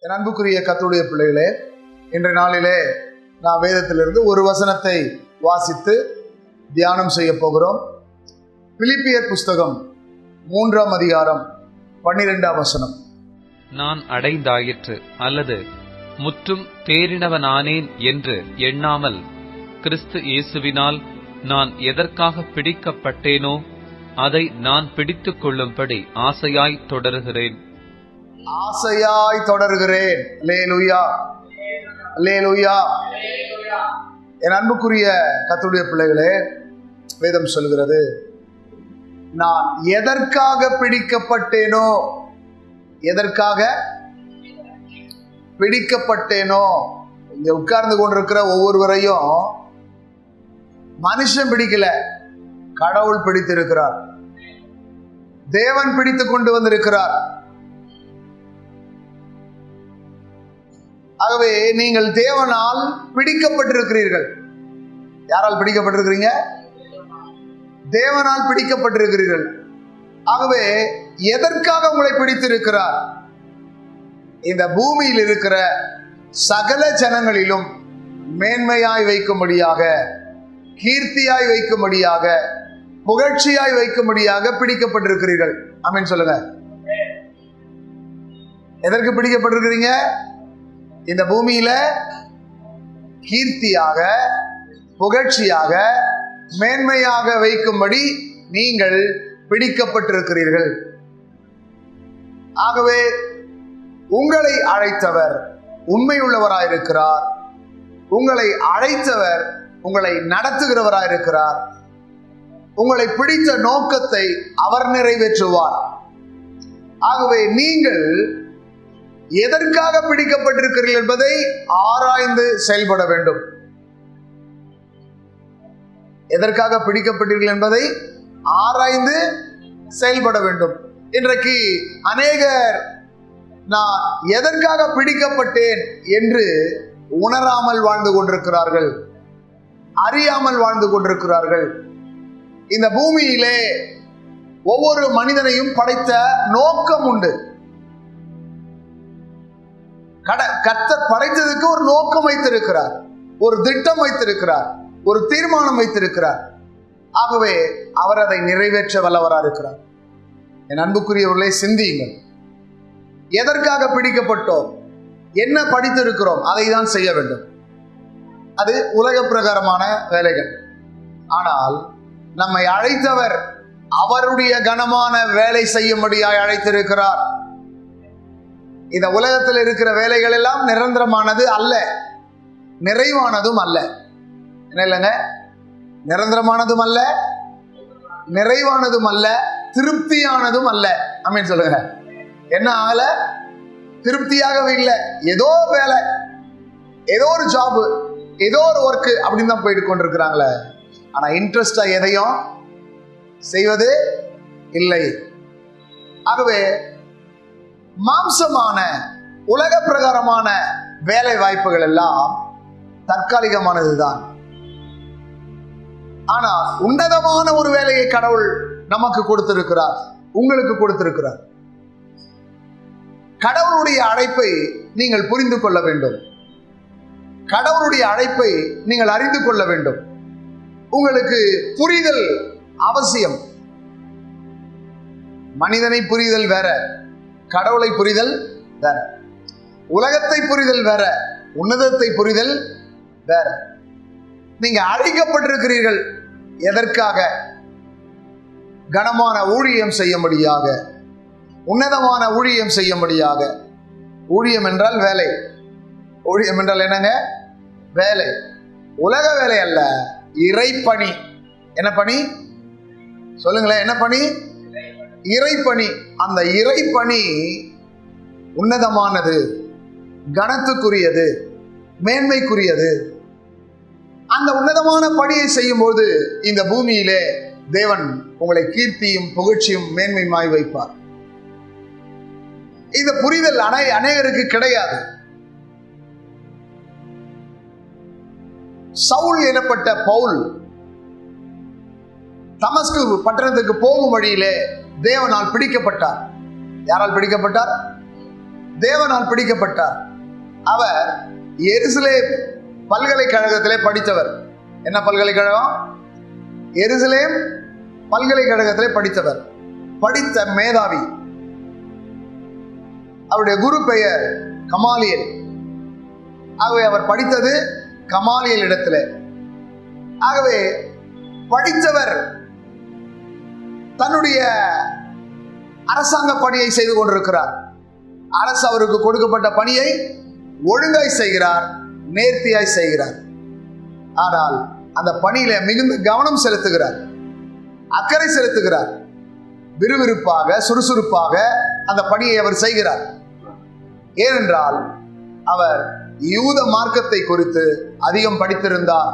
என் அன்புக்குரிய கர்த்தருடைய பிள்ளைகளே, இன்றைய நாளிலே நான் வேதத்திலிருந்து ஒரு வசனத்தை வாசித்து தியானம் செய்ய போகிறோம். பிலிப்பியர் புஸ்தகம் 3ஆம் அதிகாரம் 12ஆம் வசனம். நான் அடைந்தாயிற்று அல்லது முற்றும் தேறினவனானேன் என்று எண்ணாமல், கிறிஸ்து இயேசுவினால் நான் எதற்காக பிடிக்கப்பட்டேனோ அதை நான் பிடித்துக் கொள்ளும்படி ஆசையாய் தொடருகிறேன். ஆசையாய் தொடர்கிறேன். அல்லேலூயா, அல்லேலூயா. என் அன்புக்குரிய கர்த்தருடைய பிள்ளைகளே, வேதம் சொல்கிறது, நான் எதற்காக பிடிக்கப்பட்டேனோ, எதற்காக பிடிக்கப்பட்டேனோ. இங்க உட்கார்ந்து கொண்டிருக்கிற ஒவ்வொருவரையும் மனுஷன் பிடிக்கல, கடவுள் பிடித்திருக்கிறார். தேவன் பிடித்து கொண்டு வந்திருக்கிறார். ஆகவே நீங்கள் தேவனால் பிடிக்கப்பட்டிருக்கிறீர்கள். யாரால் பிடிக்கப்பட்டிருக்கிறீங்க? தேவனால் பிடிக்கப்பட்டிருக்கிறீர்கள். ஆகவே எதற்காக உங்களை பிடித்திருக்கிறார்? இந்த பூமியில் இருக்கிற சகல ஜனங்களிலும் மேன்மையாய் வைக்கும்படியாக, கீர்த்தியாய் வைக்கும்படியாக, புகழ்ச்சியாய் வைக்கும்படியாக பிடிக்கப்பட்டிருக்கிறீர்கள். ஆமென் சொல்லுங்க. எதற்கு பிடிக்கப்பட்டிருக்கிறீங்க? இந்த பூமியில கீர்த்தியாக, புகழ்ச்சியாக, மேன்மையாக வைக்கும்படி நீங்கள் பிடிக்கப்பட்டிருக்கிறீர்கள். ஆகவே உங்களை அழைத்தவர் உண்மையுள்ளவராயிருக்கிறார். உங்களை அழைத்தவர் உங்களை நடத்துகிறவராயிருக்கிறார். உங்களை பிடித்த நோக்கத்தை அவர் நிறைவேற்றுவார். ஆகவே நீங்கள் எதற்காக பிடிக்கப்பட்டிருக்கிறீர்கள் என்பதை ஆராய்ந்து செயல்பட வேண்டும். எதற்காக பிடிக்கப்பட்டீர்கள் என்பதை ஆராய்ந்து செயல்பட வேண்டும். இன்றைக்கு அநேகர் நான் எதற்காக பிடிக்கப்பட்டேன் என்று உணராமல் வாழ்ந்து கொண்டிருக்கிறார்கள், அறியாமல் வாழ்ந்து கொண்டிருக்கிறார்கள். இந்த பூமியிலே ஒவ்வொரு மனிதனையும் படைத்த நோக்கம் உண்டு. கர்த்தர் படைத்ததுக்கு ஒரு நோக்கம் வைத்திருக்கிறார், ஒரு திட்டம் வைத்திருக்கிறார், ஒரு தீர்மானம் வைத்திருக்கிறார். ஆகவே அவர் அதை நிறைவேற்ற வல்லவராக இருக்கிறார். என் அன்புக்குரியவர்களே, சிந்தியுங்கள். எதற்காக பிடிக்கப்பட்டோம்? என்ன படித்திருக்கிறோம்? அதை தான் செய்ய வேண்டும். அது உலக பிரகாரமான வேலைகள். ஆனால் நம்மை அழைத்தவர் அவருடைய கனமான வேலை செய்யும்படியாய் அழைத்திருக்கிறார். இந்த உலகத்தில் இருக்கிற வேலைகள் எல்லாம் நிரந்தரமானது அல்ல, நிறைவானதும் அல்ல. என்ன இல்லைங்க? நிரந்தரமானதும் அல்ல, நிறைவானதும் அல்ல, திருப்தியானதும் அல்ல. ஆமென் சொல்லுங்க. என்ன ஆகல? திருப்தியாகவே இல்லை. ஏதோ வேலை, ஏதோ ஒரு ஜாபு, ஏதோ ஒரு ஒர்க்கு அப்படின்னு தான் போயிட்டு கொண்டிருக்கிறாங்களே. ஆனா இன்ட்ரெஸ்டா எதையும் செய்வது இல்லை. ஆகவே மாம்சமான உலக பிரகாரமான வேலை வாய்ப்புகள் எல்லாம் தற்காலிகமானதுதான். ஆனால் உன்னதமான ஒரு வேலையை கடவுள் நமக்கு கொடுத்திருக்கிறார், உங்களுக்கு கொடுத்திருக்கிறார். கடவுளுடைய அழைப்பை நீங்கள் புரிந்து கொள்ள வேண்டும். கடவுளுடைய அழைப்பை நீங்கள் அறிந்து கொள்ள வேண்டும். உங்களுக்கு புரிதல் அவசியம். மனிதனை புரிதல் வேற, கடவுளை புரிதல் வேற. உலகத்தை புரிதல் வேற, உன்னதத்தை புரிதல் வேற. நீங்க அழைக்கப்பட்டிருக்கிறீர்கள். எதற்காக? கனமான ஊழியம் செய்யும்படியாக, உன்னதமான ஊழியம் செய்யும்படியாக. ஊழியம் என்றால் வேலை. ஊழியம் என்றால் என்னங்க? வேலை. உலக வேலை அல்ல, இறைப்பணி. என்ன பணி சொல்லுங்களேன்? என்ன பணி? இறைப்பணி. அந்த இறைப்பணி உன்னதமானது, கனத்துக்குரியது, மேன்மைக்குரியது. அந்த உன்னதமான பணியை செய்யும் போது இந்த பூமியிலே தேவன் உங்களை கீர்த்தியும் புகழ்ச்சியும் மேன்மையுமாய் வைப்பார். இந்த புரிதல் அநேகருக்கு கிடையாது. சவுல் எனப்பட்ட பவுல் தமஸ்கு பட்டணத்துக்கு போகும் வழியிலே தேவனால் பிடிக்கப்பட்டார். யாரால் பிடிக்கப்பட்டார்? தேவனால் பிடிக்கப்பட்டார். அவர் எருசலேம் பல்கலைக்கழகத்திலே படித்தவர். என்ன பல்கலைக்கழகம்? எருசலேம் பல்கலைக்கழகத்திலே படித்தவர், படித்த மேதாவி. அவருடைய குரு பெயர் கமாலியல். ஆகவே அவர் படித்தது கமாலியல் இடத்துல. ஆகவே படித்தவர் தன்னுடைய அரசாங்க பணியை செய்து கொண்டிருக்கிறார். அரசு அவருக்கு கொடுக்கப்பட்ட பணியை ஒழுங்காய் செய்கிறார், நேர்த்தியாய் செய்கிறார். ஆனால் அந்த பணியில மிகுந்த கவனம் செலுத்துகிறார், அக்கறை செலுத்துகிறார். விறுவிறுப்பாக, சுறுசுறுப்பாக அந்த பணியை அவர் செய்கிறார். ஏனென்றால் அவர் யூத மார்க்கத்தை குறித்து அதிகம் படித்திருந்தார்,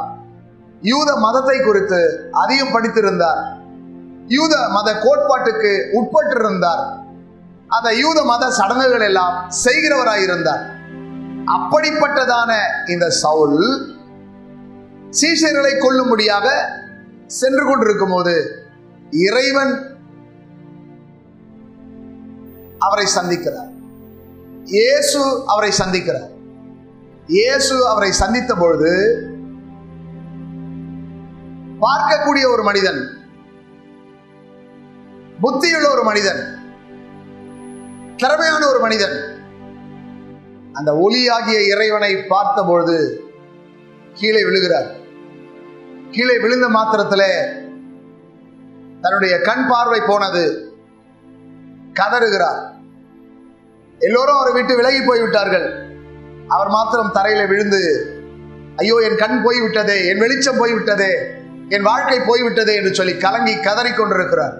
யூத மதத்தை குறித்து அதிகம் படித்திருந்தார், யூத மத கோட்பாட்டுக்கு உட்பட்டிருந்தார், அந்த யூத மத சடங்குகள் எல்லாம் செய்கிறவராயிருந்தார். அப்படிப்பட்டதான இந்த சவுல் சீஷர்களை கொல்லும்படியாக சென்று கொண்டிருக்கும் போது இறைவன் அவரை சந்திக்கிறார். இயேசு அவரை சந்திக்கிறார். இயேசு அவரை சந்தித்த பொழுது பார்க்கக்கூடிய ஒரு மனிதன், புத்தியுள்ள ஒரு மனிதன், திறமையான ஒரு மனிதன் அந்த ஒளியாகிய இறைவனை பார்த்த பொழுது கீழே விழுகிறார். கீழே விழுந்த மாத்திரத்திலே தன்னுடைய கண் பார்வை போனது, கதறுகிறார். எல்லோரும் அவரை விட்டு விலகி போய்விட்டார்கள். அவர் மாத்திரம் தரையில விழுந்து, ஐயோ என் கண் போய்விட்டதே, என் வெளிச்சம் போய்விட்டதே, என் வாழ்க்கை போய்விட்டதே என்று சொல்லி கலங்கி கதறி கொண்டிருக்கிறார்.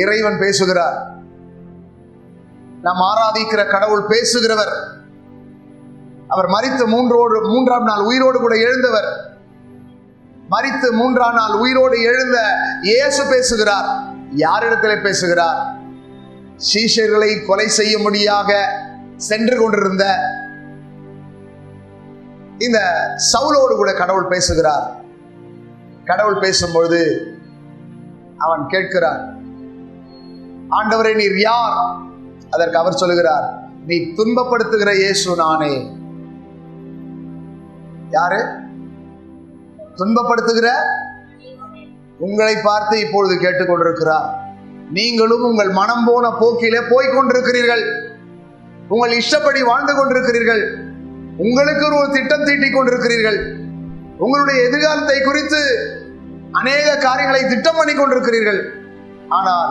இறைவன் பேசுகிறார். நாம் ஆராதிக்கிற கடவுள் பேசுகிறவர். அவர் மரித்து மூன்றாம் நாள் உயிரோடு கூட எழுந்தவர். மரித்து மூன்றாம் நாள் உயிரோடு எழுந்த இயேசு பேசுகிறார். யாரிடத்திலே பேசுகிறார்? சீஷர்களை கொலை செய்யும்படியாக சென்று கொண்டிருந்த இந்த சவுலோடு கூட கடவுள் பேசுகிறார். கடவுள் பேசும்பொழுது அவன் கேட்கிறான், ஆண்டவரே நீர் யார்? அதற்கு அவர் சொல்லுகிறார், நீ துன்பப்படுத்துகிற இயேசு நானே. யாரு துன்பப்படுத்துகிற? உங்களை பார்த்து இப்பொழுது கேட்டுக்கொண்டிருக்கிறார். நீங்களும் உங்கள் மனம் போன போக்கிலே போய்கொண்டிருக்கிறீர்கள். உங்கள் இஷ்டப்படி வாழ்ந்து கொண்டிருக்கிறீர்கள். உங்களுக்கு ஒரு திட்டம் தீட்டிக் கொண்டிருக்கிறீர்கள். உங்களுடைய எதிர்காலத்தை குறித்து அநேக காரியங்களை திட்டம் பண்ணி கொண்டிருக்கிறீர்கள். ஆனால்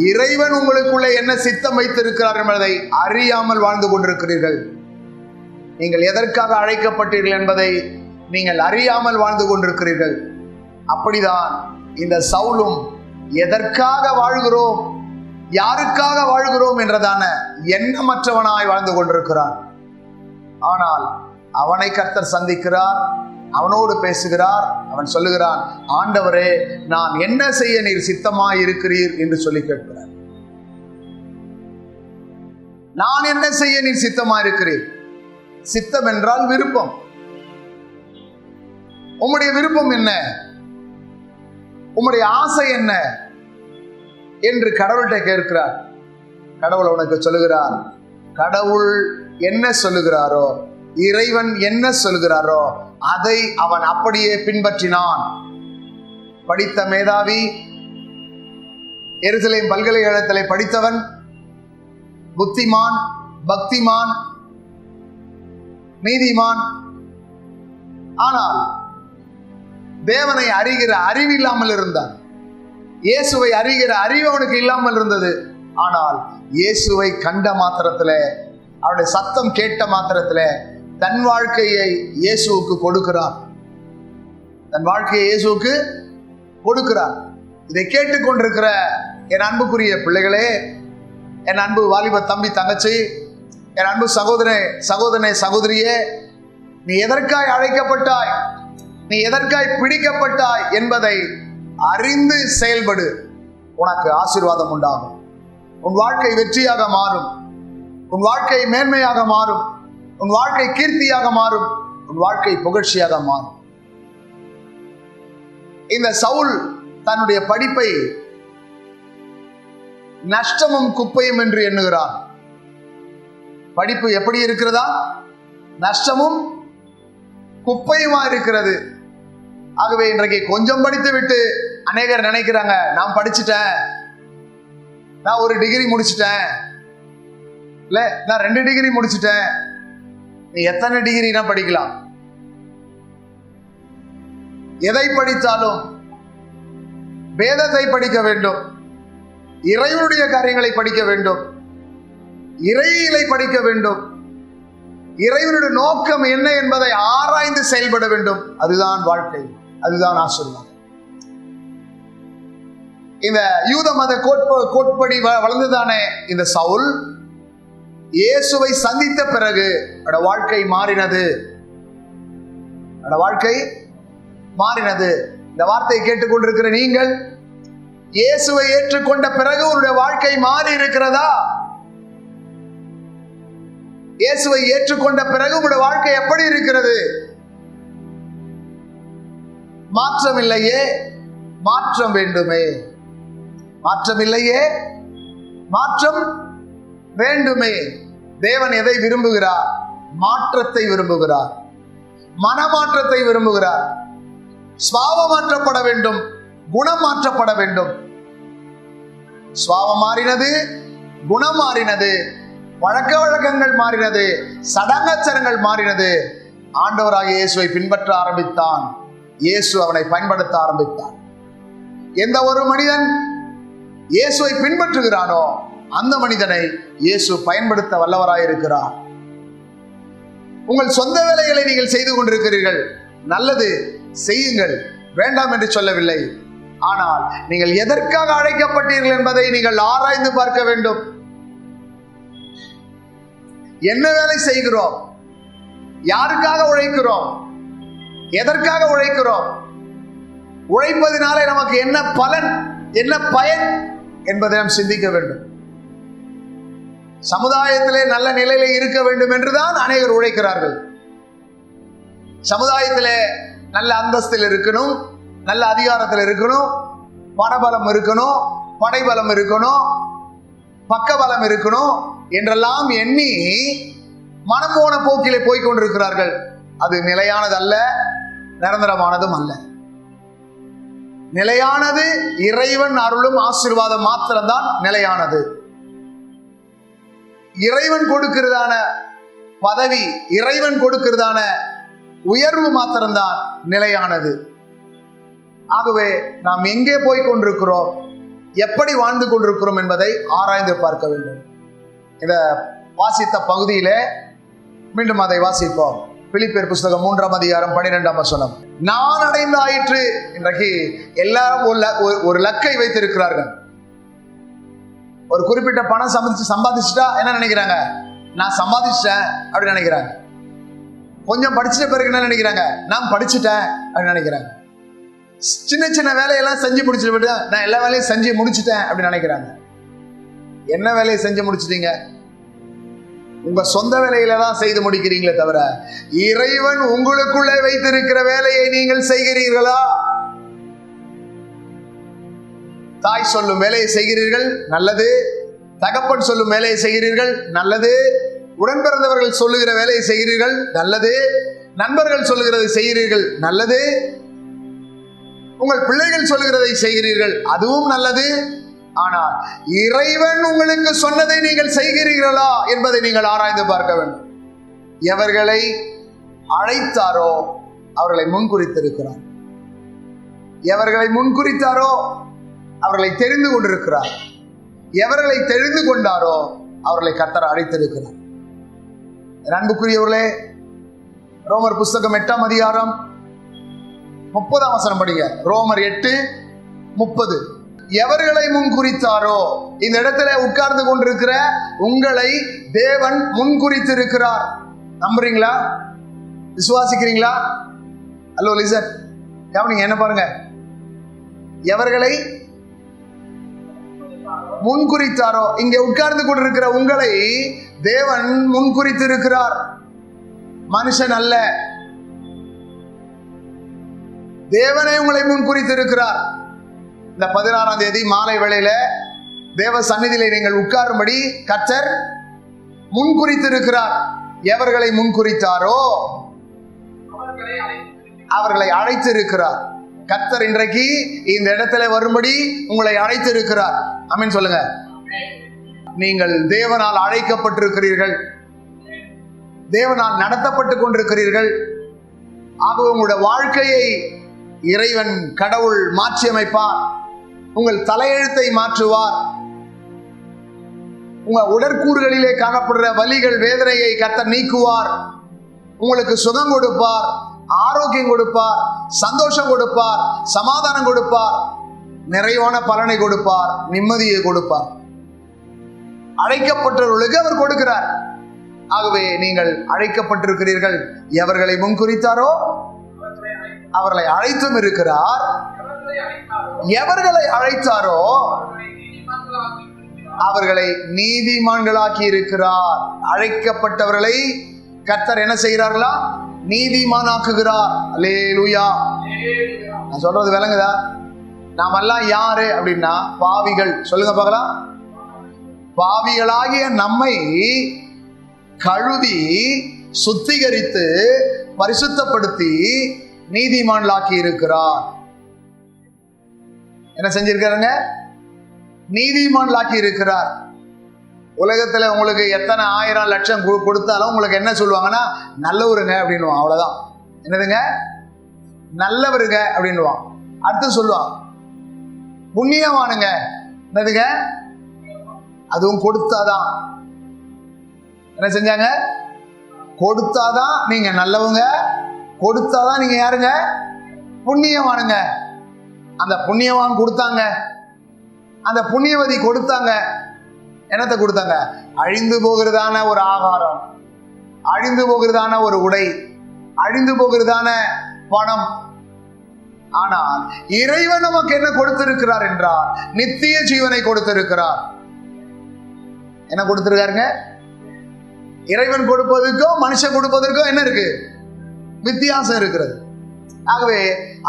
இறைவன் உங்களுக்குள்ளே என்ன சித்தம் வைத்திருக்கிறார் என்பதை அறியாமல் வாழ்ந்து கொண்டிருக்கிறீர்கள். நீங்கள் எதற்காக அழைக்கப்பட்டீர்கள் என்பதை நீங்கள் அறியாமல் வாழ்ந்து கொண்டிருக்கிறீர்கள். அப்படிதான் இந்த சவுலும் எதற்காக வாழ்கிறோம், யாருக்காக வாழ்கிறோம் என்றதான எண்ணமற்றவனாய் வாழ்ந்து கொண்டிருக்கிறான். ஆனால் அவனை கர்த்தர் சந்திக்கிறார், அவனோடு பேசுகிறார். அவன் சொல்லுகிறான், ஆண்டவரே நான் என்ன செய்ய நீர் சித்தமாய் இருக்கிறீர் என்று சொல்லி கேட்கிறார். நான் என்ன செய்ய நீர் சித்தமாய் இருக்கிறீர்? சித்தம் என்றால் விருப்பம். உம்முடைய விருப்பம் என்ன, உம்முடைய ஆசை என்ன என்று கடவுள்கிட்ட கேட்கிறார். கடவுள் அவனுக்கு சொல்லுகிறார், கடவுள் என்ன சொல்லுகிறாரோ, இறைவன் என்ன சொல்லுகிறாரோ அதை அவன் அப்படியே பின்பற்றினான். படித்த மேதாவி, எருசலேம் பல்கலைக்கழகத்திலே படித்தவன், புத்திமான், பக்திமான், நீதிமான். ஆனால் தேவனை அறிகிற அறிவு இல்லாமல் இருந்தான். இயேசுவை அறிகிற அறிவு அவனுக்கு இல்லாமல் இருந்தது. ஆனால் இயேசுவை கண்ட மாத்திரத்திலே, அவருடைய சத்தம் கேட்ட மாத்திரத்திலே தன் வாழ்க்கையை இயேசுவுக்கு கொடுக்கிறான். தன் வாழ்க்கையை இயேசுவுக்கு கொடுக்கிறான். இதை கேட்டுக்கொண்டிருக்கிற என் அன்புக்குரிய பிள்ளைகளே, என் அன்பு வாலிப தம்பி தங்கச்சி, என் அன்பு சகோதரனே சகோதரியே, நீ எதற்காய் அழைக்கப்பட்டாய், நீ எதற்காய் பிடிக்கப்பட்டாய் என்பதை அறிந்து செயல்படு. உனக்கு ஆசீர்வாதம் உண்டாகும். உன் வாழ்க்கை வெற்றியாக மாறும். உன் வாழ்க்கை மேன்மையாக மாறும். உன் வாழ்க்கை கீர்த்தியாக மாறும். உன் வாழ்க்கை புகழ்ச்சியாக மாறும். இந்த சவுல் தன்னுடைய படிப்பை நஷ்டமும் குப்பையும் என்று எண்ணுகிறான். படிப்பு எப்படி இருக்கிறதா? நஷ்டமும் குப்பையுமா இருக்கிறது. ஆகவே இன்றைக்கு கொஞ்சம் படித்து விட்டு அநேகர் நினைக்கிறாங்க, நான் படிச்சுட்டேன், நான் ஒரு டிகிரி முடிச்சுட்டேன், இல்ல நான் 2 டிகிரி முடிச்சுட்டேன். நீ எத்தனை டிகிரினா படிக்கலாம்? எதை படித்தாலும் வேதத்தை படிக்க வேண்டும், இறைவனுடைய காரியங்களை படிக்க வேண்டும், இறையிலை படிக்க வேண்டும், இறைவனுடைய நோக்கம் என்ன என்பதை ஆராய்ந்து செயல்பட வேண்டும். அதுதான் வாழ்க்கை, அதுதான் ஆசீர்வாதம். இந்த யூத மத கோட்படி வளர்ந்துதானே இந்த சவுல். இயேசுவை சந்தித்த பிறகு வாழ்க்கை மாறினது, வாழ்க்கை மாறினது. இந்த வார்த்தையை கேட்டுக்கொண்டிருக்கிற நீங்கள் இயேசுவை ஏற்றுக்கொண்ட பிறகு உங்களுடைய வாழ்க்கை மாறி இருக்கிறதா? இயேசுவை ஏற்றுக்கொண்ட பிறகு உங்களுடைய வாழ்க்கை எப்படி இருக்கிறது? மாற்றம் இல்லையே, மாற்றம் வேண்டுமே. மாற்றம் இல்லையே, மாற்றம் வேண்டுமே. தேவன் எதை விரும்புகிறார்? மாற்றத்தை விரும்புகிறார், மனமாற்றத்தை விரும்புகிறார். சுபாவம் மாற்றப்பட வேண்டும், குணம் மாற்றப்பட வேண்டும். சுபாவம் மாறினது, குணம் மாறினது, பழக்க வழக்கங்கள் மாறினது, சடங்காச்சாரங்கள் மாறினது. ஆண்டவராகிய இயேசுவை பின்பற்ற ஆரம்பித்தான். இயேசு அவனை பயன்படுத்த ஆரம்பித்தார். எந்த ஒரு மனிதன் இயேசுவை பின்பற்றுகிறானோ அந்த மனிதனை இயேசு பயன்படுத்த வல்லவராயிருக்கிறார். உங்கள் சொந்த வேலைகளை நீங்கள் செய்து கொண்டிருக்கிறீர்கள், நல்லது, செய்யுங்கள், வேண்டாம் என்று சொல்லவில்லை. ஆனால் நீங்கள் எதற்காக அழைக்கப்பட்டீர்கள் என்பதை நீங்கள் ஆராய்ந்து பார்க்க வேண்டும். என்ன வேலை செய்கிறோம்? யாருக்காக உழைக்கிறோம்? எதற்காக உழைக்கிறோம்? உழைப்பதினாலே நமக்கு என்ன பலன், என்ன பயன் என்பதை நாம் சிந்திக்க வேண்டும். சமுதாயத்திலே நல்ல நிலையில இருக்க வேண்டும் என்றுதான் அநேகர் உழைக்கிறார்கள். சமுதாயத்திலே நல்ல அந்தஸ்தில் இருக்கணும், நல்ல அதிகாரத்தில் இருக்கணும், பணபலம் இருக்கணும், படைபலம் இருக்கணும், பக்கபலம் இருக்கணும் என்றெல்லாம் எண்ணி மனம் போன போக்கிலே போய்கொண்டிருக்கிறார்கள். அது நிலையானதல்ல, நிரந்தரமானதும் அல்ல. நிலையானது இறைவன் அருளும் ஆசீர்வாதம் மாத்திரம்தான் நிலையானது. இறைவன் கொடுக்கிறதான பதவி, இறைவன் கொடுக்கிறதான உயர்வு மாத்திரம்தான் நிலையானது. ஆகவே நாம் எங்கே போய் கொண்டிருக்கிறோம், எப்படி வாழ்ந்து கொண்டிருக்கிறோம் என்பதை ஆராய்ந்து பார்க்க வேண்டும். இந்த வாசித்த பகுதியிலே மீண்டும் அதை வாசிப்போம். பிலிப்பியர் புஸ்தகம் 3ஆம் அதிகாரம் 12ஆம் வசனம். நான் அடைந்தாயிற்று. இன்றைக்கு எல்லாரும் ஒரு லக்கை வைத்திருக்கிறார்கள். ஒரு குறிப்பிட்ட பணம் சம்பாதிச்சுட்டா என்ன நினைக்கிறாங்க? நான் சம்பாதிச்சிட்டேன் அப்படின்னு நினைக்கிறாங்க. கொஞ்சம் படிச்சுட்ட பிறகு என்ன நினைக்கிறாங்க? நான் படிச்சுட்டேன் அப்படின்னு நினைக்கிறாங்க. சின்ன சின்ன வேலையெல்லாம் செஞ்சு முடிச்சுட்டு நான் எல்லா வேலையும் செஞ்சு முடிச்சுட்டேன் அப்படின்னு நினைக்கிறாங்க. என்ன வேலையை செஞ்சு முடிச்சிட்டீங்க? உங்க சொந்த வேலையில தான் செய்து முடிக்கிறீங்களே தவிர இறைவன் உங்களுக்குள்ளே வைத்திருக்கிற வேலையை நீங்கள் செய்கிறீர்களா? தாய் சொல்லும் வேலையை செய்கிறீர்கள், நல்லது. தகப்பன் சொல்லும் வேலையை செய்கிறீர்கள், நல்லது. உடன் பிறந்தவர்கள் சொல்லுகிற வேலையை செய்கிறீர்கள், நல்லது. நண்பர்கள் சொல்லுகிறதை செய்கிறீர்கள், நல்லது. உங்கள் பிள்ளைகள் சொல்லுகிறதை செய்கிறீர்கள், அதுவும் நல்லது. ஆனால் இறைவன் உங்களுக்கு சொன்னதை நீங்கள் செய்கிறீர்களா என்பதை நீங்கள் ஆராய்ந்து பார்க்க வேண்டும். எவர்களை அழைத்தாரோ அவர்களை முன்குறித்திருக்கிறார். எவர்களை முன்குறித்தாரோ அவர்களை தெரிந்து கொண்டிருக்கிறார். எவர்களை தெரிந்து கொண்டாரோ அவர்களை கர்த்தர் அழைத்திருக்கிறார். அன்புக்குரியவர்களே, ரோமர் புஸ்தகம் 8ஆம் அதிகாரம் 30ஆம் வசனம் படிங்க. ரோமர் 8:30. எவர்களை முன்குறித்தாரோ, இந்த இடத்துல உட்கார்ந்து கொண்டிருக்கிற உங்களை தேவன் முன்குறித்திருக்கிறார். நம்புறீங்களா? விசுவாசிக்கிறீங்களா? ஹலோ லிசன், கவனிங்க, என்ன பாருங்க. எவர்களை முன்குறித்தாரோ, இங்கே உட்கார்ந்து கொண்டிருக்கிற உங்களை தேவன் முன்குறித்திருக்கிறார், மனுஷன் அல்ல. தேவனே உங்களை முன்குறித்திருக்கிறார். இந்த 16ஆம் தேதி மாலை வேளையில தேவ சந்நிதியிலே நீங்கள் உட்காரும்படி கர்த்தர் முன்குறித்திருக்கிறார். எவர்களை முன்குறித்தாரோ அவர்களை அழைத்திருக்கிறார். கர்த்தர் இன்றைக்கு இந்த இடத்துல வரும்படி உங்களை அழைத்திருக்கிறார். ஆமென் சொல்லுங்க. நீங்கள் தேவனால் அழைக்கப்பட்டிருக்கிறீர்கள், தேவனால் நடத்தப்பட்டு கொண்டிருக்கிறீர்கள். ஆகவே உங்களுடைய வாழ்க்கையை இறைவன் கடவுள் மாற்றி அமைப்பார். உங்கள் தலையெழுத்தை மாற்றுவார். உங்கள் உடற்கூறுகளிலே காணப்படுற வலிகள், வேதனையை கர்த்தர் நீக்குவார். உங்களுக்கு சுகம் கொடுப்பார், ஆரோக்கியம் கொடுப்பார், சந்தோஷம் கொடுப்பார், சமாதானம் கொடுப்பார், நிறைவான பலனை கொடுப்பார், நிம்மதியை கொடுப்பார். அழைக்கப்பட்டவர்களுக்கு அவர் கொடுக்கிறார். ஆகவே நீங்கள் அழைக்கப்பட்டிருக்கிறீர்கள். எவர்களை முன்குறித்தாரோ அவர்களை அழைத்தும் இருக்கிறார். எவர்களை அழைத்தாரோ அவர்களை நீதிமான்களாக்கி இருக்கிறார். அழைக்கப்பட்டவர்களை கர்த்தர் என்ன செய்கிறார்களா? நீதிமானாக்குகிறார். அல்லேலூயா. நான் சொல்றது விளங்குதா? நாமெல்லாம் யாரு அப்படின்னா பாவிகள். சொல்லுங்க பார்க்கலாம். பாவிகளாகிய நம்மை கழுவி சுத்திகரித்து பரிசுத்தப்படுத்தி நீதிமான்களாக்கி இருக்கிறார். என்ன செஞ்சிருக்காருங்க? நீதிமான்களாக்கி இருக்கிறார். உலகத்துல உங்களுக்கு எத்தனை ஆயிரம் லட்சம் கொடுத்தாலும் உங்களுக்கு என்ன சொல்லுவாங்கன்னா நல்லவருங்க அப்படின்னுவான். அவ்வளவுதான். என்னதுங்க? நல்லவருங்க அப்படின்னுவான். அடுத்து சொல்லுவான் புண்ணியவானுங்க. என்னதுங்க? அதுவும் கொடுத்தாதான். என்ன செஞ்சாங்க? கொடுத்தாதான் நீங்க நல்லவங்க, கொடுத்தாதான் நீங்க யாருங்க? புண்ணியவானுங்க. அந்த புண்ணியவான் கொடுத்தாங்க, அந்த புண்ணியவதி கொடுத்தாங்க. என்னத்தை கொடுத்தாங்க? அழிந்து போகிறதான ஒரு ஆகாரம், அழிந்து போகிறதான ஒரு உடை, அழிந்து போகிறதான பணம். ஆனால் இறைவன் நமக்கு என்ன கொடுத்திருக்கிறார் என்றால் நித்திய ஜீவனை கொடுத்திருக்கிறார். என்ன கொடுத்திருக்காருங்க? இறைவன் கொடுப்பதற்கும் மனுஷன் கொடுப்பதற்கும் என்ன இருக்கு? வித்தியாசம் இருக்கிறது. ஆகவே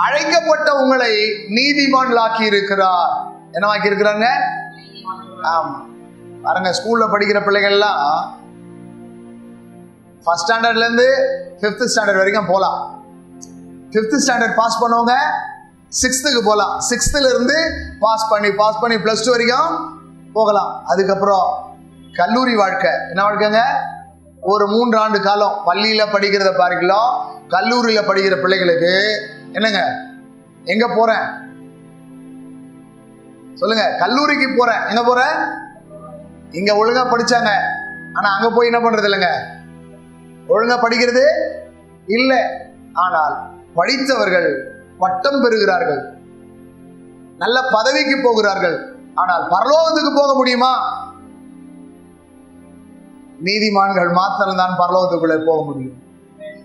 அழைக்கப்பட்ட உங்களை நீதிமான்களாக்கி இருக்கிறார். என்னவாக்கி இருக்கிறாங்க? ஆமா. பாருங்க, ஸ்கூல்ல படிக்கிற பிள்ளைகள்லாம் ஃபர்ஸ்ட் ஸ்டாண்டர்ட்ல இருந்து 5th ஸ்டாண்டர்ட் வரைக்கும் போலாம். 5th ஸ்டாண்டர்ட் பாஸ் பண்ணவங்க 6th போலாம். 6th இருந்து பாஸ் பண்ணி +2 வரைக்கும் போகலாம். அதுக்கப்புறம் கல்லூரி வாழ்க்கை. என்ன வாழ்க்கைங்க? ஒரு 3 ஆண்டு காலம். பள்ளியில படிக்கிறத பார்க்கலாம், கல்லூரியில படிக்கிற பிள்ளைகளுக்கு என்னங்க? எங்க போறேன் சொல்லுங்க? கல்லூரிக்கு போறேன். எங்க போறேன்? இங்க ஒழுங்கா படிச்சாங்க, ஆனா அங்க போய் என்ன பண்றது இல்லைங்க? ஒழுங்கா படிக்கிறது இல்ல. ஆனால் படித்தவர்கள் பட்டம் பெறுகிறார்கள், நல்ல பதவிக்கு போகிறார்கள். ஆனால் பரலோகத்துக்கு போக முடியுமா? நீதிமான்கள் மாத்திரம்தான் பரலோகத்துக்குள்ளே போக முடியும்.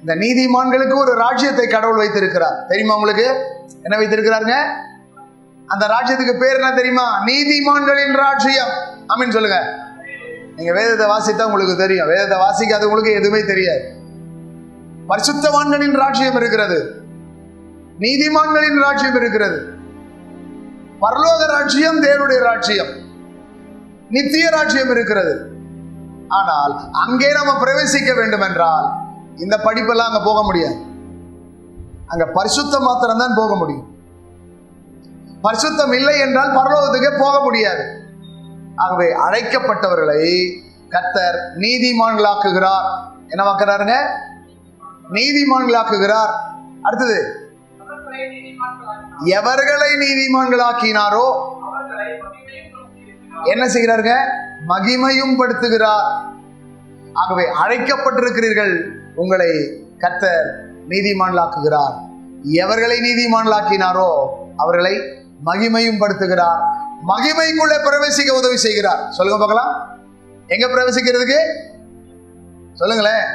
இந்த நீதிமான்களுக்கு ஒரு ராஜ்யத்தை கடவுள் வைத்திருக்கிறார். தெரியுமா உங்களுக்கு? என்ன வைத்திருக்கிறாருங்க? அந்த ராஜ்யத்துக்கு பேர் என்ன தெரியுமா? நீதிமான்களின் ராஜ்யம். ஆமென் சொல்லுங்க. நீங்க வேதத்தை வாசித்தா உங்களுக்கு தெரியும். வேதத்தை வாசிக்காத உங்களுக்கு எதுவுமே தெரியாது. பரிசுத்தவான்களின் ராஜ்யம் இருக்கிறது, நீதிமான்களின் ராஜ்யம் இருக்கிறது. பரலோக ராஜ்யம் தேவனுடைய ராஜ்யம், நித்திய ராஜ்யம் இருக்கிறது. ஆனால் அங்கே நம்ம பிரவேசிக்க வேண்டும் என்றால் இந்த படிப்பெல்லாம் அங்க போக முடியாது. அங்க பரிசுத்தம் மாத்திரம் தான் போக முடியும். பரிசுத்தம் இல்லை என்றால் பரலோகத்துக்கே போக முடியாது. ஆகவே அழைக்கப்பட்டவர்களை கர்த்தர் நீதிமான்களாக்குகிறார். என்னவாக்குறாருங்க? நீதிமான்களாக்குகிறார். அடுத்தது, எவர்களை நீதிமான்களாக்கினாரோ என்ன செய்கிறாருங்க? மகிமையும் படுத்துகிறார். ஆகவே அழைக்கப்பட்டிருக்கிறீர்கள், உங்களை கர்த்தர் நீதிமான்களாக்குகிறார். எவர்களை நீதிமான்களாக்கினாரோ அவர்களை மகிமையும் படுத்துகிறார். மகிமைக்குள்ளே பிரவேசிக்க உதவி செய்கிறார். சொல்லுங்க பார்க்கலாம். எங்க பிரவேசிக்கிறதுக்கு சொல்லுங்களேன்?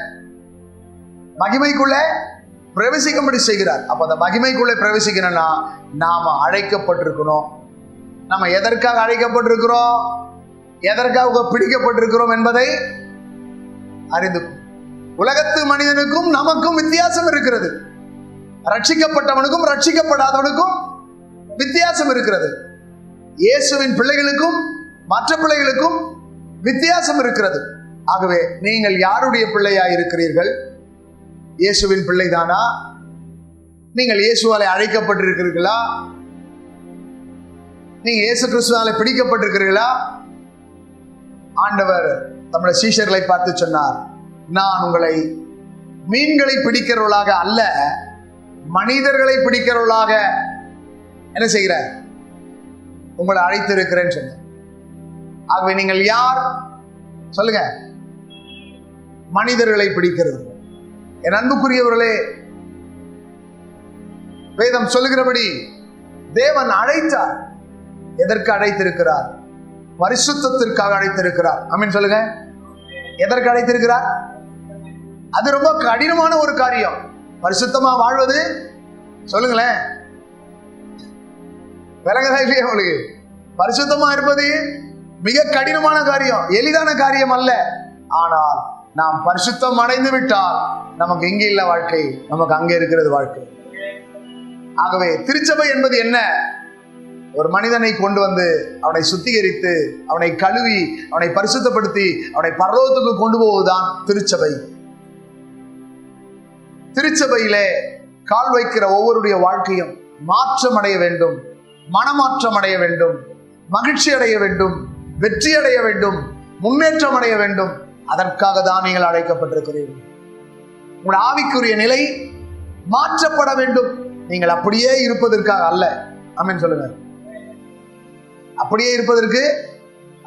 மகிமைக்குள்ளே பிரவேசிக்கும்படி செய்கிறார். அப்ப அந்த மகிமைக்குள்ளே பிரவேசிக்கணும்னா நாம அழைக்கப்பட்டிருக்கணும். நம்ம எதற்காக அழைக்கப்பட்டிருக்கிறோம், எதற்காக பிடிக்கப்பட்டிருக்கிறோம் என்பதை அறிந்து. உலகத்து மனிதனுக்கும் நமக்கும் வித்தியாசம் இருக்கிறது. ரட்சிக்கப்பட்டவனுக்கும் ரட்சிக்கப்படாதவனுக்கும் வித்தியாசம் இருக்கிறது. இயேசுவின் பிள்ளைகளுக்கும் மற்ற பிள்ளைகளுக்கும் வித்தியாசம் இருக்கிறது. ஆகவே நீங்கள் யாருடைய பிள்ளையாய் இருக்கிறீர்கள்? இயேசுவின் பிள்ளைதானா? நீங்கள் இயேசுவாலே அழைக்கப்பட்டிருக்கிறீர்களா? நீங்க இயேசு கிறிஸ்துவாலே பிடிக்கப்பட்டிருக்கிறீர்களா? ஆண்டவர் நம்முடைய சீஷர்களை பார்த்து சொன்னார், நான் உங்களை மீன்களை பிடிக்கிறவர்களாக அல்ல, மனிதர்களை பிடிக்கிறவர்களாக என்ன செய்கிறார்? உங்களை அழைத்திருக்கிறேன்னு சொன்னார். ஆகவே நீங்கள் யார் சொல்லுங்க? மனிதர்களை பிடிக்கிறது. என் அன்புக்குரியவர்களே, வேதம் சொல்லுகிறபடி தேவன் அழைத்தார். எதற்கு அழைத்திருக்கிறார்? பரிசுத்தத்திற்காக அழைத்திருக்கிறார். ஆமென் சொல்லுங்க. எதற்கு அழைத்திருக்கிறார்? அது ரொம்ப கடினமான ஒரு காரியம். பரிசுத்தமா வாழ்வது சொல்லுங்களேன், விலகதா இல்லையா உங்களுக்கு? பரிசுத்தமா இருப்பது மிக கடினமான காரியம், எளிதான காரியம் அல்ல. ஆனால் நாம் பரிசுத்தம் அடைந்து விட்டால் நமக்கு இங்கே இல்ல வாழ்க்கை, நமக்கு அங்கே இருக்கிறது வாழ்க்கை. ஆகவே திருச்சபை என்பது என்ன? ஒரு மனிதனை கொண்டு வந்து அவனை சுத்திகரித்து, அவனை கழுவி, அவனை பரிசுத்தப்படுத்தி, அவனை பரலோகத்துக்கு கொண்டு போவதுதான் திருச்சபை. திருச்சபையிலே கால் வைக்கிற ஒவ்வொருடைய வாழ்க்கையும் மாற்றம் அடைய வேண்டும், மனமாற்றம் அடைய வேண்டும், மகிழ்ச்சி அடைய வேண்டும், வெற்றி அடைய வேண்டும், முன்னேற்றம் அடைய வேண்டும். அதற்காக தான் நீங்கள் அழைக்கப்பட்டிருக்கிறீர்கள். உங்கள் ஆவிக்குரிய நிலை மாற்றப்பட வேண்டும். நீங்கள் அப்படியே இருப்பதற்காக அல்ல. ஆமென் சொல்லுங்க. அப்படியே இருப்பதற்கு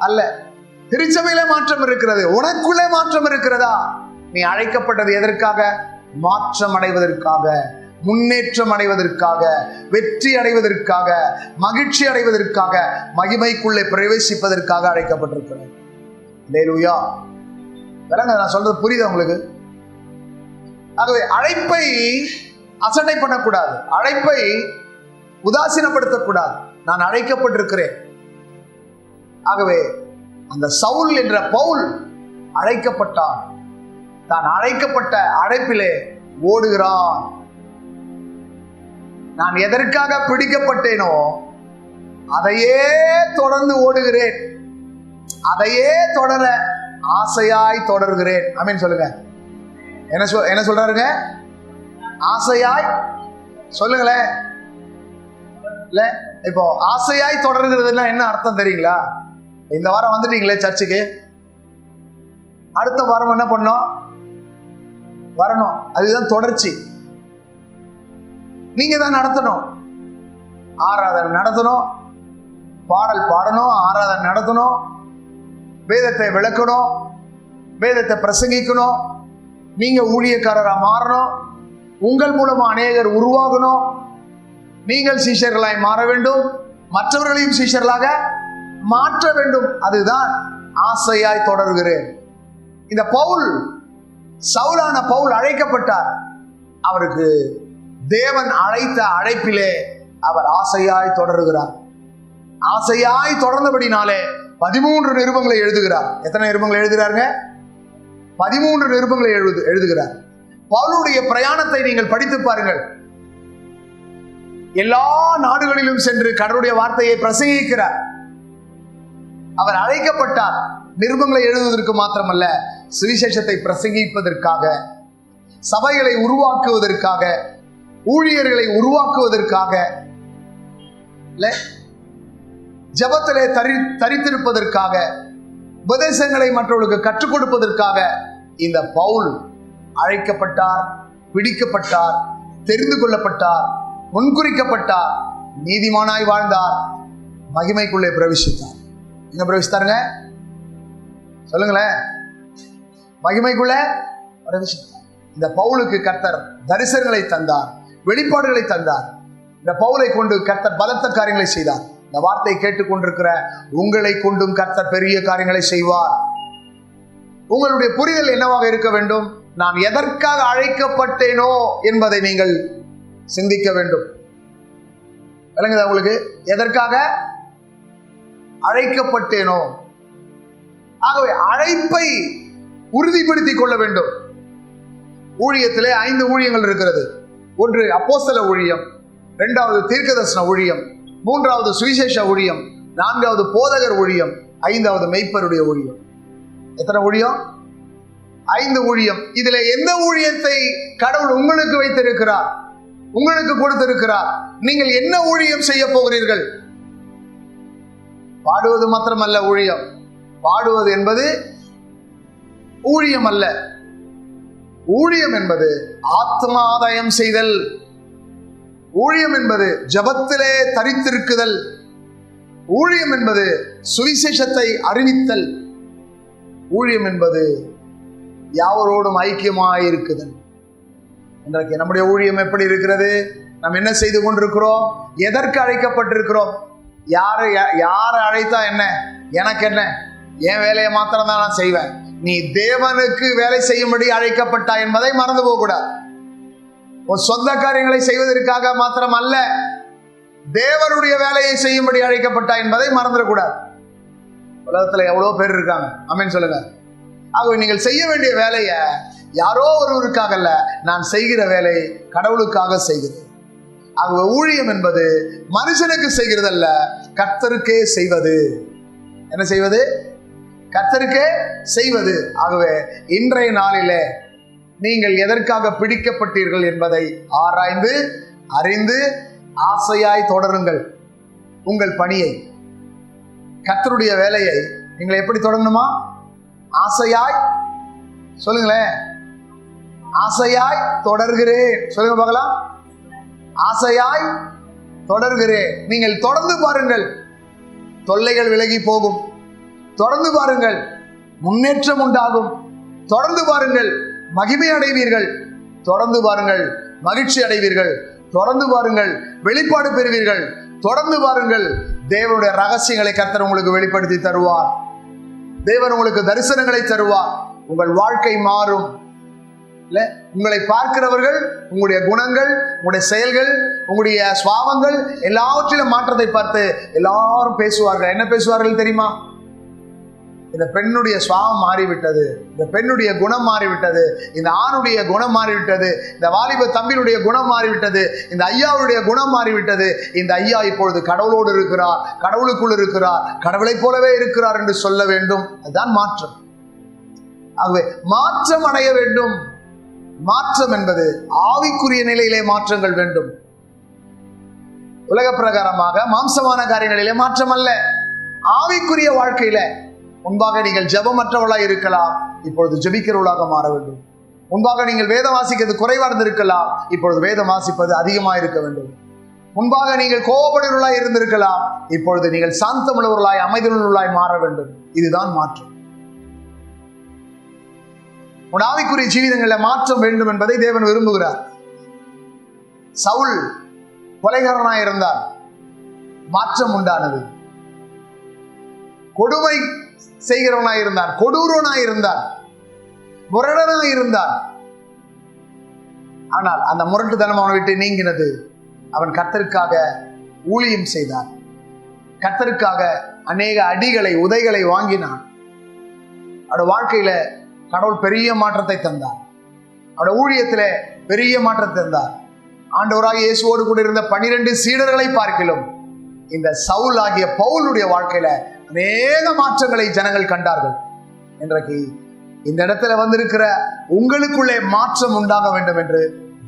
அல்ல. திருச்சபையில மாற்றம் இருக்கிறது, உனக்குள்ளே மாற்றம் இருக்கிறதா? நீ அழைக்கப்பட்டது எதற்காக? மாற்றம் அடைவதற்காக, முன்னேற்றம் அடைவதற்காக, வெற்றி அடைவதற்காக, மகிழ்ச்சி அடைவதற்காக, மகிமைக்குள்ளே பிரவேசிப்பதற்காக அழைக்கப்பட்டிருக்கிறது. அல்லேலூயா. விளங்க, நான் சொல்றது புரியுதா உங்களுக்கு? ஆகவே அழைப்பை அசட்டை பண்ணக்கூடாது, அழைப்பை உதாசீனப்படுத்தக்கூடாது. நான் அழைக்கப்பட்டிருக்கிறேன். ஆகவே அந்த சவுல் என்ற பவுல் அழைக்கப்பட்டான். தான் அழைக்கப்பட்ட அழைப்பிலே ஓடுகிறான். நான் எதற்காக பிடிக்கப்பட்டேனோ அதையே தொடர்ந்து ஓடுகிறேன், அதையே தொடர ஆசையாய் தொடர்கிறேன். ஆமென் சொல்லுங்க. என்ன சொல்றாருங்க? ஆசையாய் சொல்லுங்களேன். இல்ல, இப்போ ஆசையாய் தொடர்கிறதுனா என்ன அர்த்தம் தெரியுங்களா? இந்த வாரம் வந்துட்டீங்களே சர்ச்சுக்கு, அடுத்த வாரம் என்ன பண்ணோம்? வரணும். அதுதான் தொடர்ச்சி. நீங்க தான் நடத்தணும். ஆராதனை நடத்தணும், பாடல் பாடணும், ஆராதனை நடத்தணும், வேதத்தை விளக்கணும், வேதத்தை பிரசங்கிக்கணும். நீங்க ஊழியக்காரரா மாறணும். உங்கள் மூலமா அநேகர் உருவாகணும். நீங்கள் சீஷர்களாய் மாற வேண்டும், மற்றவர்களையும் சீஷர்களாக மாற்ற வேண்டும். அதுதான் ஆசையாய் தொடர்கிறேன். இந்த பவுல், சவுலான பவுல் அழைக்கப்பட்டார். அவருக்கு தேவன் அழைத்த அழைப்பிலே அவர் ஆசையாய் தொடர்கிறார். ஆசையாய் தொடர்ந்தபடினாலே 13 நிருபங்களை எழுதுகிறார். எத்தனை நிருபங்களை எழுதுகிறாருங்க? 13 நிருபங்களை எழுதுகிறார். பவுலுடைய பிரயாணத்தை நீங்கள் படித்து பாருங்கள். எல்லா நாடுகளிலும் சென்று கடவுளுடைய வார்த்தையை பிரசங்கிக்கிறார். அவர் அழைக்கப்பட்டார் நிருபங்களை எழுதுவதற்கு மாத்திரமல்ல, சுவிசேஷத்தை பிரசங்கிப்பதற்காக, சபைகளை உருவாக்குவதற்காக, ஊழியர்களை உருவாக்குவதற்காக, ஜபத்திலே தரித்திருப்பதற்காக, உபதேசங்களை மற்றவர்களுக்கு கற்றுக் கொடுப்பதற்காக இந்த பவுல் அழைக்கப்பட்டார், பிடிக்கப்பட்டார், தெரிந்து கொள்ளப்பட்டார், முன்குறிக்கப்பட்டார், நீதிமானாய் வாழ்ந்தார், மகிமைக்குள்ளே பிரவேசித்தார். எங்க பிரவேசித்தாருங்க? சொல்லுங்களேன். மகிமைக்குள்ள பிரவேசித்தார். இந்த பவுலுக்கு கர்த்தர் தரிசனங்களை தந்தார், வெளிப்பாடுகளை தந்தார். இந்த பவுலை கொண்டு கர்த்தர் பலத்த காரியங்களை செய்தார். இந்த வார்த்தையை கேட்டுக்கொண்டிருக்கிற உங்களை கொண்டும் கர்த்தர் பெரிய காரியங்களை செய்வார். உங்களுடைய புரிதல் என்னவாக இருக்க வேண்டும்? நான் எதற்காக அழைக்கப்பட்டேனோ என்பதை நீங்கள் சிந்திக்க வேண்டும். விளங்குதா உங்களுக்கு? எதற்காக அழைக்கப்பட்டேனோ? ஆகவே அழைப்பை உறுதிப்படுத்திக் கொள்ள வேண்டும். ஊழியத்திலே 5 ஊழியங்கள் இருக்கிறது. ஒன்று அப்போஸ்தல ஊழியம், 2வது தீர்க்கதரிசன ஊழியம், 3வது சுவிசேஷ ஊழியம், 4வது போதகர் ஊழியம், 5வது மெய்ப்பருடைய ஊழியம். எத்தனை ஊழியம்? 5 ஊழியம். இதுல எந்த ஊழியத்தை கடவுள் உங்களுக்கு வைத்திருக்கிறார், உங்களுக்கு கொடுத்திருக்கிறார்? நீங்கள் என்ன ஊழியம் செய்ய போகிறீர்கள்? பாடுவது மாத்திரமல்ல ஊழியம். பாடுவது என்பது ஊழியம் அல்ல. ஊழியம் என்பது ஆத்ம ஆதாயம் செய்தல். ஊழியம் என்பது ஜபத்திலே தரித்திருக்குதல். ஊழியம் என்பது சுவிசேஷத்தை அறிவித்தல். ஊழியம் என்பது யாவரோடும் ஐக்கியமாயிருக்குதல். இன்றைக்கு நம்முடைய ஊழியம் எப்படி இருக்கிறது? நாம் என்ன செய்து கொண்டிருக்கிறோம்? எதற்கு அழைக்கப்பட்டிருக்கிறோம்? யாரை அழைத்தா என்ன, எனக்கு என்ன, என் வேலையை மாத்திரம் தான் நான் செய்வேன். நீ தேவனுக்கு வேலை செய்யும்படி அழைக்கப்பட்டா என்பதை மறந்து போக கூடாது. உன் சொந்த காரியங்களை செய்வதற்காக மாத்திரம் அல்ல, தேவனுடைய வேலையை செய்யும்படி அழைக்கப்பட்டா என்பதை மறந்துடக்கூடாது. உலகத்துல எவ்வளவு பேர் இருக்காங்க, ஆமென் சொல்லுங்க. ஆகவே நீங்கள் செய்ய வேண்டிய வேலையை யாரோ ஒருவருக்காக அல்ல, நான் செய்கிற வேலை கடவுளுக்காக செய்கிறேன். ஆகவே ஊழியம் என்பது மனுஷனுக்கு செய்கிறது அல்ல, கர்த்தருக்கே செய்வது. என்ன செய்வது? கர்த்தருக்கே செய்வது. ஆகவே இன்றைய நாளிலே நீங்கள் எதற்காக பிடிக்கப்பட்டீர்கள் என்பதை ஆராய்ந்து அறிந்து ஆசையாய் தொடருங்கள். உங்கள் பணியை, கர்த்தருடைய வேலையை நீங்கள் எப்படி தொடங்கணுமா? ஆசையாய் சொல்லுங்களேன். ஆசையாய் தொடர்கிறேன் சொல்லுங்க பார்க்கலாம். ஆசையாய் தொடர்கிறேன். நீங்கள் தொடர்ந்து பாருங்கள், தொல்லைகள் விலகி போகும். தொடர்ந்து பாருங்கள், முன்னேற்றம் உண்டாகும். தொடர்ந்து பாருங்கள், மகிமை அடைவீர்கள். தொடர்ந்து பாருங்கள், மகிழ்ச்சி அடைவீர்கள். தொடர்ந்து பாருங்கள், வெளிப்பாடு பெறுவீர்கள். தொடர்ந்து பாருங்கள், தேவனுடைய ரகசியங்களை கர்த்தர் உங்களுக்கு வெளிப்படுத்தி தருவார். தேவன் உங்களுக்கு தரிசனங்களை தருவார். உங்கள் வாழ்க்கை மாறும். உங்களை பார்க்கிறவர்கள் உங்களுடைய குணங்கள், உங்களுடைய செயல்கள், உங்களுடைய சுவாபங்கள் எல்லாவற்றிலும் மாற்றத்தை பார்த்து எல்லாரும் பேசுவார்கள். என்ன பேசுவார்கள் தெரியுமா? இந்த பெண்ணுடைய சுவாபம் மாறிவிட்டது, இந்த பெண்ணுடைய குணம் மாறிவிட்டது, இந்த ஆணுடைய குணம் மாறிவிட்டது, இந்த வாலிப தம்பியுடைய குணம் மாறிவிட்டது, இந்த ஐயாவுடைய குணம் மாறிவிட்டது. இந்த ஐயா இப்பொழுது கடவுளோடு இருக்கிறார், கடவுளுக்குள் இருக்கிறார், கடவுளைப் போலவே இருக்கிறார் என்று சொல்ல வேண்டும். அதுதான் மாற்றம். ஆகவே மாற்றம் அடைய வேண்டும். மாற்றம் என்பது ஆவிக்குரிய நிலையிலே மாற்றங்கள் வேண்டும். உலக பிரகாரமாக மாம்சமான காரியங்களிலே மாற்றம் அல்ல. ஆவிக்குரிய வாழ்க்கையில முன்பாக நீங்கள் ஜெபமற்றவர்களாக இருக்கலாம், இப்பொழுது ஜெபிக்கிறவர்களாக மாற வேண்டும். முன்பாக நீங்கள் வேதம் வாசிக்கிறது குறைவா இருந்திருக்கலாம், இப்பொழுது வேதம் வாசிப்பது அதிகமாக இருக்க வேண்டும். முன்பாக நீங்கள் கோபப்படுவர்களாய் இருந்திருக்கலாம், இப்பொழுது நீங்கள் சாந்தமுள்ளவர்களாய் அமைதியுள்ளவர்களாய் மாற வேண்டும். இதுதான் மாற்றம். உன் ஆவிக்குரிய ஜீவிதங்களில் மாற்றம் வேண்டும் என்பதை தேவன் விரும்புகிறார். சவுல் கொலைகாரனாய் இருந்தார், மாற்றம் உண்டானது. கொடுமை செய்கிறவனாய் இருந்தான், கொடூரனாய் இருந்தான், முரடனாய் இருந்தான். ஆனால் அந்த முரட்டுத்தனம் அவனை விட்டு நீங்கினது. அவன் கர்த்தருக்காக ஊழியம் செய்தான். கர்த்தருக்காக அநேக அடிகளை, உதைகளை வாங்கினான். அவருடைய வாழ்க்கையில கடவுள் பெரிய மாற்றத்தை தந்தார். அவருடைய ஊழியத்திலே பெரிய மாற்றத்தை தந்தார். ஆண்டவராக இயேசுவோடு கூட இருந்த 12 சீடர்களை பார்க்கிலும் இந்த சவுல் ஆகிய பவுலுடைய வாழ்க்கையில அநேக மாற்றங்களை ஜனங்கள் கண்டார்கள். இன்றைக்கு இந்த இடத்துல வந்திருக்கிற உங்களுக்குள்ளே மாற்றம் உண்டாக வேண்டும் என்று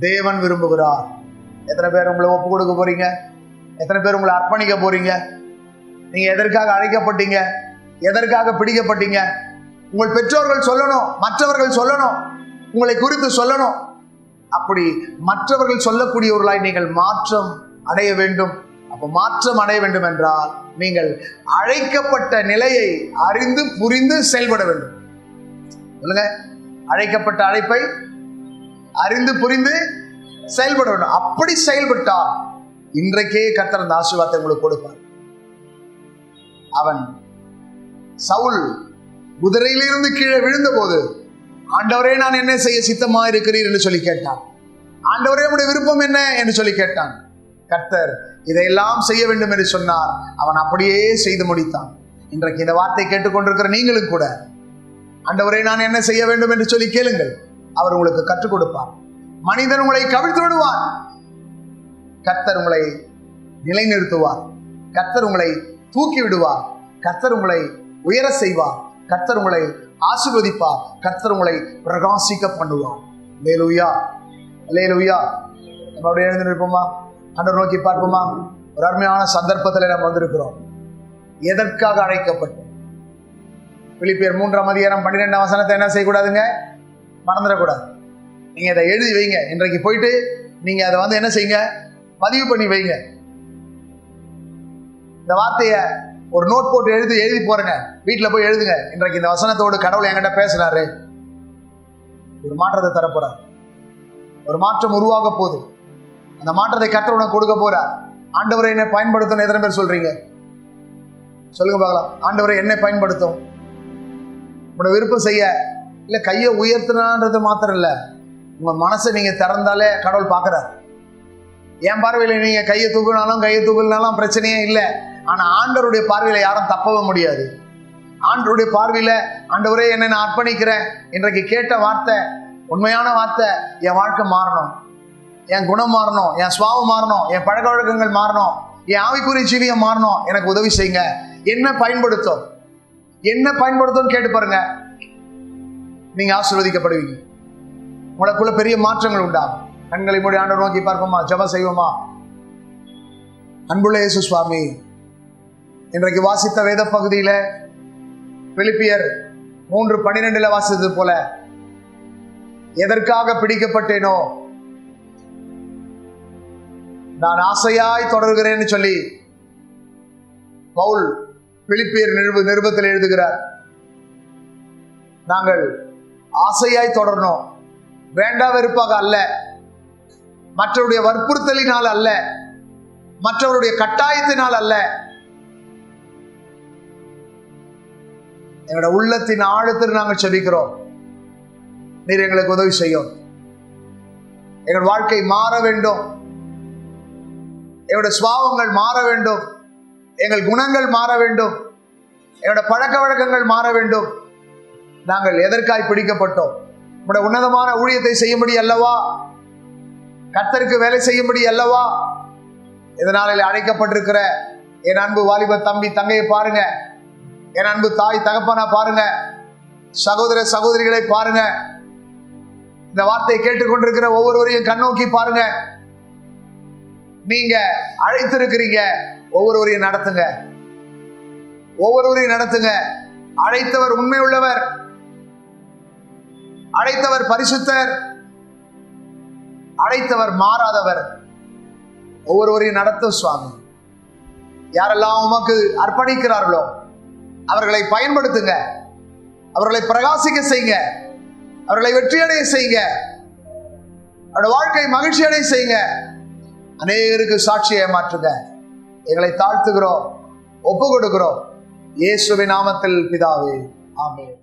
தேவன் விரும்புகிறார். எத்தனை பேர் உங்களை ஒப்பு கொடுக்க போறீங்க? எத்தனை பேர் உங்களை அர்ப்பணிக்க போறீங்க? நீங்க எதற்காக அழைக்கப்பட்டீங்க? எதற்காக பிடிக்கப்பட்டீங்க? உங்கள் பெற்றோர்கள் சொல்லணும், மற்றவர்கள் சொல்லணும், உங்களை குறித்து சொல்லணும். அப்படி மற்றவர்கள் சொல்லக்கூடியவர்களாய் நீங்கள் மாற்றம் அடைய வேண்டும். அப்ப மாற்றம் அடைய வேண்டும் என்றால் நீங்கள் அழைக்கப்பட்ட நிலையை அறிந்து புரிந்து செயல்பட வேண்டும். சொல்லுங்க, அழைக்கப்பட்ட அழைப்பை அறிந்து புரிந்து செயல்பட வேண்டும். அப்படி செயல்பட்டால் இன்றைக்கே கர்த்தர் அந்த ஆசீர்வாதத்தை உங்களுக்கு கொடுப்பார். அவன் சவுல் குதிரையிலிருந்து கீழே விழுந்த போது, ஆண்டவரே நான் என்ன செய்ய சித்தமா இருக்கிறீர் என்று சொல்லி கேட்டான். ஆண்டவரே உடைய விருப்பம் என்ன என்று சொல்லி கேட்டான். கர்த்தர் இதையெல்லாம் செய்ய வேண்டும் என்று சொன்னார். அவன் அப்படியே செய்து முடித்தான். இன்றைக்கு இந்த வார்த்தை கேட்டுக்கொண்டிருக்கிற நீங்களும் கூட ஆண்டவரே நான் என்ன செய்ய வேண்டும் என்று சொல்லி கேளுங்கள். அவர் உங்களுக்கு கற்றுக் கொடுப்பார். மனிதன் உங்களை கவிழ்த்து விடுவார், கர்த்தர் உங்களை நிலைநிறுத்துவார். கர்த்தர் உங்களை தூக்கி விடுவார். கர்த்தர் உங்களை உயர செய்வார். கர்த்தர் உங்களை ஆசீர்வதிப்பார். கர்த்தர் உங்களை பிரகாசிக்க பண்ணுவார். அல்லேலூயா, அல்லேலூயா. நம்ம அப்படியே எழுந்து நிற்போமா? ஆண்டவரை நோக்கி பார்ப்போமா? ஒரு அருமையான சந்தர்ப்பத்தில் நம்ம வந்திருக்கிறோம். எதற்காக அழைக்கப்பட்டோம்? பிலிப்பியர் 3:12 என்ன செய்யக்கூடாதுங்க? மறந்துடக்கூடாது. நீங்க அதை எழுதி வைங்க. இன்றைக்கு போயிட்டு நீங்க அதை என்ன செய்யுங்க? பதிவு பண்ணி வைங்க. இந்த வார்த்தைய ஒரு நோட் போட்டு எழுதி போறங்க. வீட்டுல போய் எழுதுங்க. இன்றைக்கு இந்த வசனத்தோடு கடவுள் என்கிட்ட பேசினாரு, ஒரு மாற்றத்தை தரப்போறார், ஒரு மாற்றம் உருவாக போகுது. அந்த மாற்றத்தை கர்த்தர் உனக்கு கொடுக்க போறார். ஆண்டவரை என்னை பயன்படுத்தும். எத்தனை பேர் சொல்றீங்க? சொல்லுங்க பார்க்கலாம். ஆண்டவரை என்னை பயன்படுத்தும். உங்களோட விருப்பம் செய்ய இல்ல, கையை உயர்த்தினான்றது மாத்திரம் இல்ல, உங்க மனசை நீங்க திறந்தாலே கடவுள் பார்க்கிறார். என் பார்வையில நீங்க கையை தூக்கினாலும் பிரச்சனையே இல்லை. ஆனா ஆண்டவருடைய பார்வையில யாரும் தப்பவும் முடியாது. ஆண்டவருடைய பார்வையில ஆண்டவரே என்னை நான் அர்ப்பணிக்கிறேன். இன்றைக்கு கேட்ட வார்த்தை உண்மையான வார்த்தை. என் வாழ்க்கை மாறணும், என் குணம் மாறணும், என் சுவாபம் மாறணும், என் பழக்க வழக்கங்கள் மாறணும், என் ஆவிக்குரிய ஜீவியம் மாறணும். எனக்கு உதவி செய்யுங்க. என்ன பயன்படுத்தும் கேட்டு பாருங்க. நீங்க ஆசீர்வதிக்கப்படுவீங்க. உங்களுக்குள்ள பெரிய மாற்றங்கள் உண்டாகும். கண்களை மூடி ஆண்டவரை நோக்கி பார்ப்போமா? ஜெபம் செய்வோமா? அன்புள்ள இயேசு சுவாமி, இன்றைக்கு வாசித்த வேத பகுதியில பிலிப்பியர் 3:12 வாசித்தது போல, எதற்காக பிடிக்கப்பட்டேனோ நான் ஆசையாய் தொடர்கிறேன்னு சொல்லி பவுல் பிலிப்பியர் நிருபத்தில் எழுதுகிறார். நாங்கள் ஆசையாய் தொடரணும், வேண்டா வெறுப்பாக அல்ல, மற்றவருடைய வற்புறுத்தலினால் அல்ல, மற்றவருடைய கட்டாயத்தினால் அல்ல. எங்களோட உள்ளத்தின் ஆழத்தில் நாங்கள் செபிக்கிறோம். நீர் எங்களுக்கு உதவி செய்யும். எங்கள் வாழ்க்கை மாற வேண்டும், எங்களுடைய சுபாவங்கள் மாற வேண்டும், எங்கள் குணங்கள் மாற வேண்டும், எங்களுடைய பழக்க வழக்கங்கள் மாற வேண்டும். நாங்கள் எதற்காய் பிடிக்கப்பட்டோம்? நம்முடைய உன்னதமான ஊழியத்தை செய்யும்படி அல்லவா? கர்த்தருக்கு வேலை செய்யும்படி அல்லவா? இதனால அழைக்கப்பட்டிருக்கிற என் அன்பு வாலிப தம்பி தங்கையை பாருங்க, என் அன்பு தாய் தகப்பனா பாருங்க, சகோதர சகோதரிகளை பாருங்க. இந்த வார்த்தையை கேட்டுக்கொண்டிருக்கிற ஒவ்வொருவரையும் கண்ணோக்கி பாருங்க. நீங்க அழைத்திருக்கிறீங்க. ஒவ்வொருவரையும் நடத்துங்க. அழைத்தவர் உண்மை உள்ளவர், அழைத்தவர் பரிசுத்தர், அழைத்தவர் மாறாதவர். ஒவ்வொருவரையும் நடத்தும் சுவாமி. யாரெல்லாம் உமக்கு அர்ப்பணிக்கிறார்களோ அவர்களை பயன்படுத்துங்க, அவர்களை பிரகாசிக்க செய்யுங்க, அவர்களை வெற்றியடைய செய்யுங்க, அவருடைய வாழ்க்கை மகிழ்ச்சி அடைய செய்யுங்க. அநேகருக்கு சாட்சியை மாற்றுங்க. எங்களை தாழ்த்துகிறோம், ஒப்பு கொடுக்கிறோம். இயேசுவின் நாமத்தில் பிதாவே, ஆமென்.